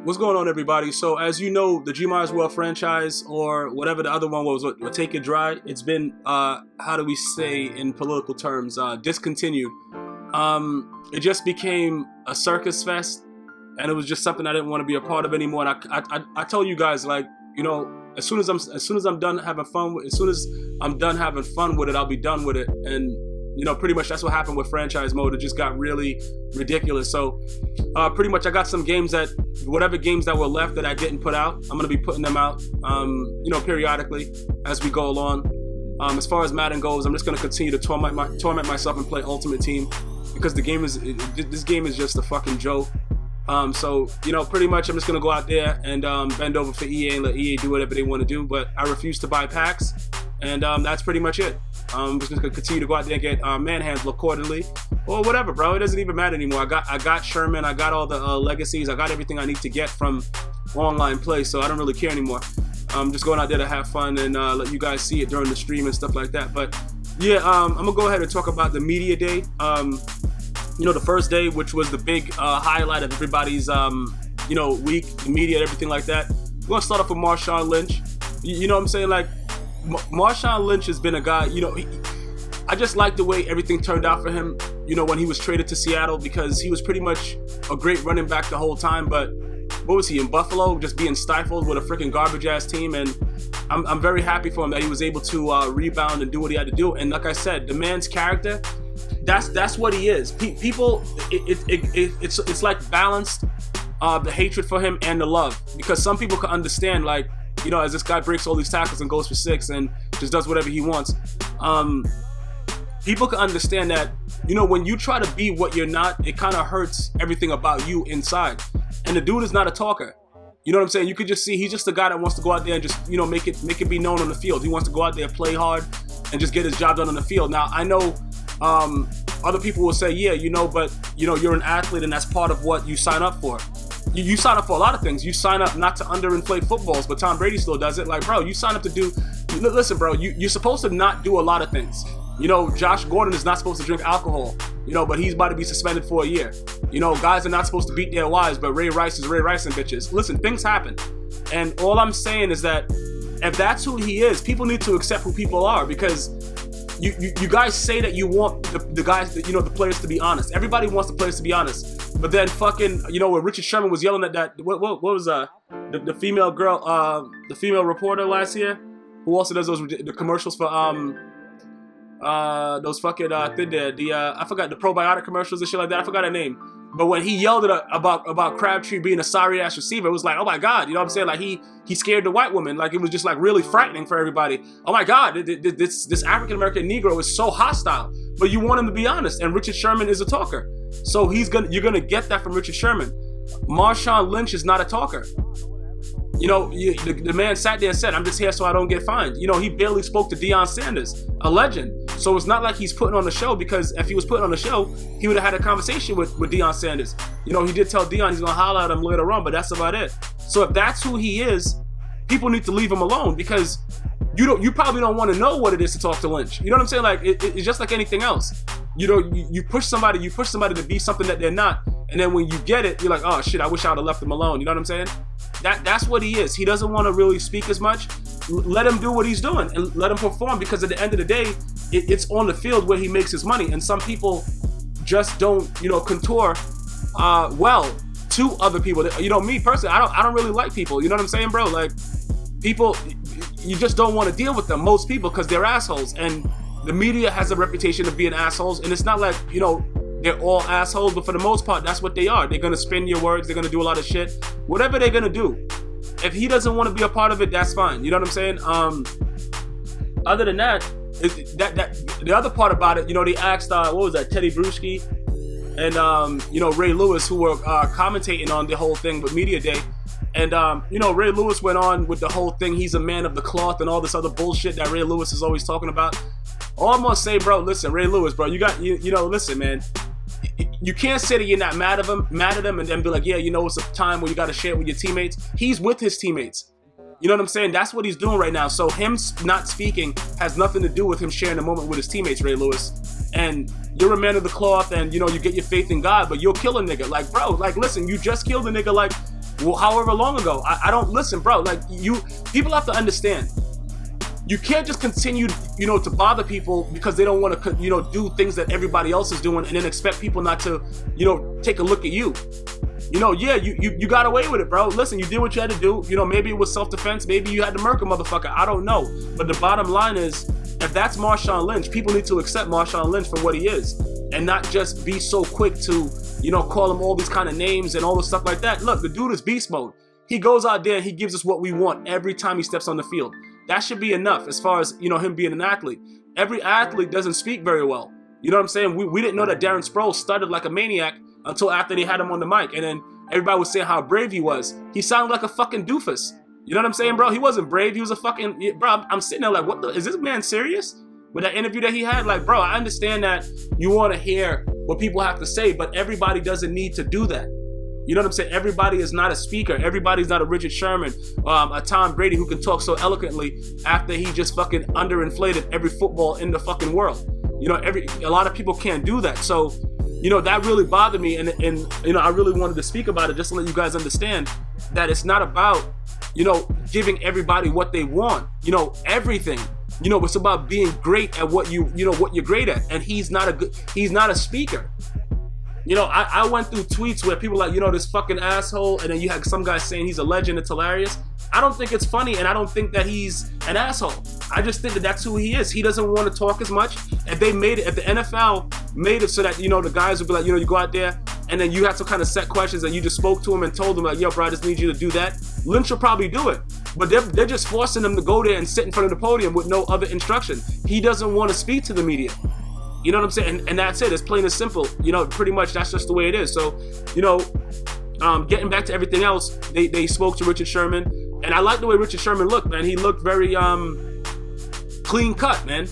What's going on, everybody? So, as you know, the GmiasWorld franchise, or whatever the other one was, what Take It Dry, it's been, how do we say in political terms, discontinued. It just became a circus fest, and it was just something I didn't want to be a part of anymore. And I told you guys, like, you know, as soon as I'm done having fun with it, I'll be done with it. And you know, pretty much that's what happened with franchise mode. It just got really ridiculous. So pretty much I got some games whatever games that were left that I didn't put out, I'm going to be putting them out, you know, periodically as we go along. As far as Madden goes, I'm just going to continue to torment myself and play Ultimate Team, because this game is just a fucking joke. So, you know, pretty much I'm just going to go out there and bend over for EA and let EA do whatever they want to do. But I refuse to buy packs. And that's pretty much it. I'm just gonna continue to go out there and get manhandled accordingly, or whatever, bro. It doesn't even matter anymore. I got Sherman, I got all the legacies, I got everything I need to get from online play, so I don't really care anymore. I'm just going out there to have fun and let you guys see it during the stream and stuff like that. But yeah, I'm gonna go ahead and talk about the media day. You know, the first day, which was the big highlight of everybody's you know, week, the media, everything like that. We're gonna start off with Marshawn Lynch. You know what I'm saying? Like, Marshawn Lynch has been a guy, you know, I just like the way everything turned out for him, you know, when he was traded to Seattle, because he was pretty much a great running back the whole time. But what was he, in Buffalo, just being stifled with a freaking garbage ass team? And I'm very happy for him that he was able to rebound and do what he had to do. And like I said, the man's character, that's what he is. People, it's like balanced, the hatred for him and the love, because some people can understand, like, you know, as this guy breaks all these tackles and goes for 6 and just does whatever he wants. People can understand that, you know, when you try to be what you're not, it kind of hurts everything about you inside. And the dude is not a talker. You know what I'm saying? You could just see he's just a guy that wants to go out there and just, you know, make it be known on the field. He wants to go out there, play hard, and just get his job done on the field. Now, I know other people will say, yeah, you know, but, you know, you're an athlete and that's part of what you sign up for. You sign up for a lot of things. You sign up not to underinflate footballs, but Tom Brady still does it. Like, bro, you sign up to do... Listen, bro, you're supposed to not do a lot of things. You know, Josh Gordon is not supposed to drink alcohol, you know, but he's about to be suspended for a year. You know, guys are not supposed to beat their wives, but Ray Rice is Ray Rice and bitches. Listen, things happen. And all I'm saying is that if that's who he is, people need to accept who people are, because you guys say that you want the guys, you know, the players to be honest. Everybody wants the players to be honest. But then fucking, you know, when Richard Sherman was yelling at that, what was the female girl, the female reporter last year, who also does the commercials for those fucking I forgot, the probiotic commercials and shit like that. I forgot her name. But when he yelled at about Crabtree being a sorry ass receiver, it was like, oh my god, you know what I'm saying? Like he scared the white woman. Like, it was just like really frightening for everybody. Oh my god, this African American Negro is so hostile. But you want him to be honest, and Richard Sherman is a talker. So you're gonna get that from Richard Sherman. Marshawn Lynch is not a talker. You know, the man sat there and said, I'm just here so I don't get fined. You know, he barely spoke to Deion Sanders, a legend. So it's not like he's putting on the show, because if he was putting on the show, he would have had a conversation with Deion Sanders. You know, he did tell Deion he's gonna holler at him later on, but that's about it. So if that's who he is, people need to leave him alone, because you probably don't want to know what it is to talk to Lynch. You know what I'm saying? Like, it's just like anything else. You know, you push somebody to be something that they're not, and then when you get it, you're like, oh shit, I wish I would have left him alone. You know what I'm saying? That's what he is. He doesn't want to really speak as much. Let him do what he's doing and let him perform, because at the end of the day, it's on the field where he makes his money. And some people just don't, you know, contour well to other people. You know, me personally, I don't really like people. You know what I'm saying, bro? Like, people, you just don't want to deal with them. Most people, because they're assholes, and the media has a reputation of being assholes. And it's not like, you know, they're all assholes, but for the most part, that's what they are. They're gonna spin your words. They're gonna do a lot of shit. Whatever they're gonna do. If he doesn't want to be a part of it, that's fine. You know what I'm saying? Other than that, the other part about it, you know, they asked, what was that, Teddy Bruschi and, you know, Ray Lewis, who were commentating on the whole thing with Media Day. And, you know, Ray Lewis went on with the whole thing, he's a man of the cloth and all this other bullshit that Ray Lewis is always talking about. All I'm gonna say, bro, listen, Ray Lewis, bro, you know, listen, man. You can't say that you're not mad at him and then be like, yeah, you know, it's a time where you got to share it with your teammates. He's with his teammates. You know what I'm saying? That's what he's doing right now. So him not speaking has nothing to do with him sharing a moment with his teammates, Ray Lewis. And you're a man of the cloth and, you know, you get your faith in God, but you'll kill a nigga. Like, bro, like, listen, you just killed a nigga like well, however long ago. I don't listen, bro. Like, people have to understand. You can't just continue, to bother people because they don't want to, do things that everybody else is doing and then expect people not to, take a look at you. You got away with it, bro. Listen, you did what you had to do. Maybe it was self-defense. Maybe you had to murk a motherfucker. I don't know. But the bottom line is, if that's Marshawn Lynch, people need to accept Marshawn Lynch for what he is and not just be so quick to, call him all these kind of names and all this stuff like that. Look, the dude is beast mode. He goes out there and he gives us what we want every time he steps on the field. That should be enough as far as, him being an athlete. Every athlete doesn't speak very well. You know what I'm saying? We didn't know that Darren Sproles stuttered like a maniac until after they had him on the mic. And then everybody was saying how brave he was. He sounded like a fucking doofus. You know what I'm saying, bro? He wasn't brave. He was a fucking... Bro, I'm sitting there like, is this man serious? With that interview that he had? Like, bro, I understand that you want to hear what people have to say, but everybody doesn't need to do that. You know what I'm saying? Everybody is not a speaker. Everybody's not a Richard Sherman, a Tom Brady who can talk so eloquently after he just fucking underinflated every football in the fucking world. A lot of people can't do that. So, that really bothered me. And I really wanted to speak about it just to let you guys understand that it's not about, giving everybody what they want, everything. It's about being great at what what you're great at. And he's not a speaker. I went through tweets where people are like, this fucking asshole, and then you had some guy saying he's a legend, it's hilarious. I don't think it's funny, and I don't think that he's an asshole. I just think that that's who he is. He doesn't want to talk as much. If the NFL made it so that, the guys would be like, you go out there, and then you have to kind of set questions, and you just spoke to him and told him, like, yo, bro, I just need you to do that. Lynch will probably do it. But they're just forcing him to go there and sit in front of the podium with no other instruction. He doesn't want to speak to the media. You know what I'm saying? And that's it. It's plain and simple. Pretty much that's just the way it is. So, getting back to everything else, they spoke to Richard Sherman. And I like the way Richard Sherman looked, man. He looked very clean cut, man.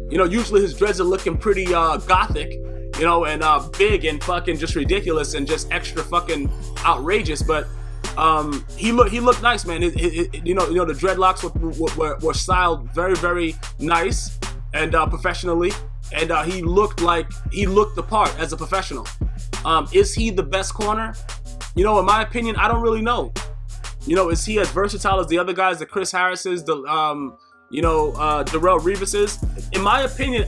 Usually his dreads are looking pretty gothic, and big and fucking just ridiculous and just extra fucking outrageous. But he looked nice, man. The dreadlocks were styled very, very nice and professionally. And he looked the part as a professional. Is he the best corner? In my opinion, I don't really know. Is he as versatile as the other guys, the Chris Harris's, Darrelle Revis's? In my opinion,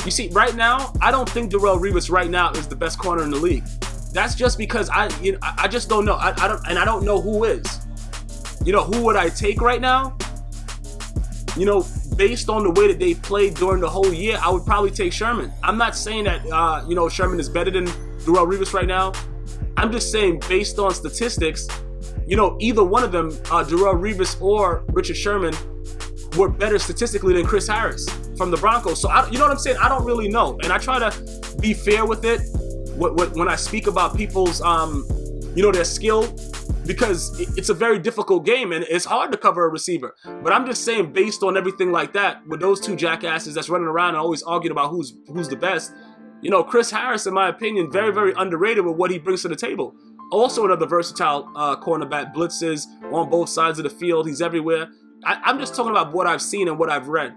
you see, right now, I don't think Darrelle Revis right now is the best corner in the league. That's just because I just don't know. I don't know who is. Who would I take right now? Based on the way that they played during the whole year, I would probably take Sherman. I'm not saying that, Sherman is better than Darrelle Revis right now. I'm just saying based on statistics, either one of them, Darrelle Revis or Richard Sherman, were better statistically than Chris Harris from the Broncos. So, you know what I'm saying? I don't really know. And I try to be fair with it when I speak about people's, their skill. Because it's a very difficult game and it's hard to cover a receiver. But I'm just saying, based on everything like that, with those two jackasses that's running around and always arguing about who's the best, Chris Harris, in my opinion, very, very underrated with what he brings to the table. Also another versatile cornerback, blitzes on both sides of the field. He's everywhere. I'm just talking about what I've seen and what I've read.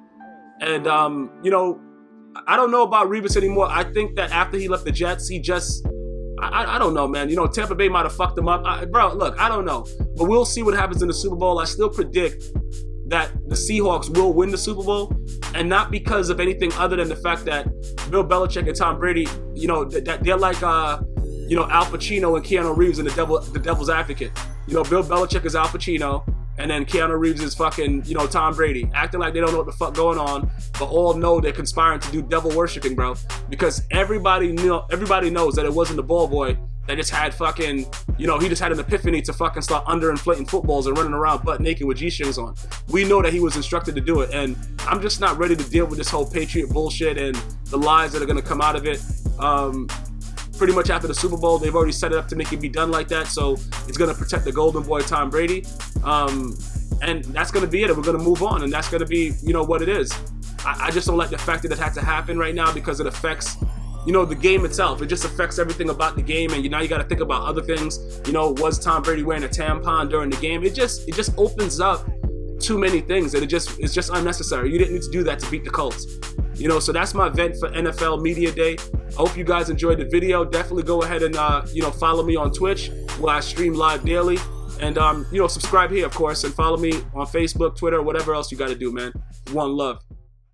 And, I don't know about Revis anymore. I think that after he left the Jets, he just... I don't know, man. Tampa Bay might have fucked him up. Bro, look, I don't know. But we'll see what happens in the Super Bowl. I still predict that the Seahawks will win the Super Bowl. And not because of anything other than the fact that Bill Belichick and Tom Brady, that they're like, Al Pacino and Keanu Reeves in the Devil's Advocate. Bill Belichick is Al Pacino. And then Keanu Reeves is fucking, Tom Brady, acting like they don't know what the fuck going on, but all know they're conspiring to do devil worshiping, bro. Because everybody knows that it wasn't the ball boy that just had fucking, he just had an epiphany to fucking start underinflating footballs and running around butt naked with G-strings on. We know that he was instructed to do it, and I'm just not ready to deal with this whole Patriot bullshit and the lies that are gonna come out of it. Pretty much after the Super Bowl, they've already set it up to make it be done like that, so it's going to protect the golden boy Tom Brady, and that's going to be it, and we're going to move on, and that's going to be, what it is. I just don't like the fact that it had to happen right now because it affects, the game itself. It just affects everything about the game, and now you got to think about other things. Was Tom Brady wearing a tampon during the game? It just opens up too many things, and it's just unnecessary. You didn't need to do that to beat the Colts. So that's my vent for NFL Media Day. I hope you guys enjoyed the video. Definitely go ahead and, follow me on Twitch where I stream live daily. And, you know, subscribe here, of course, and follow me on Facebook, Twitter, whatever else you got to do, man. One love.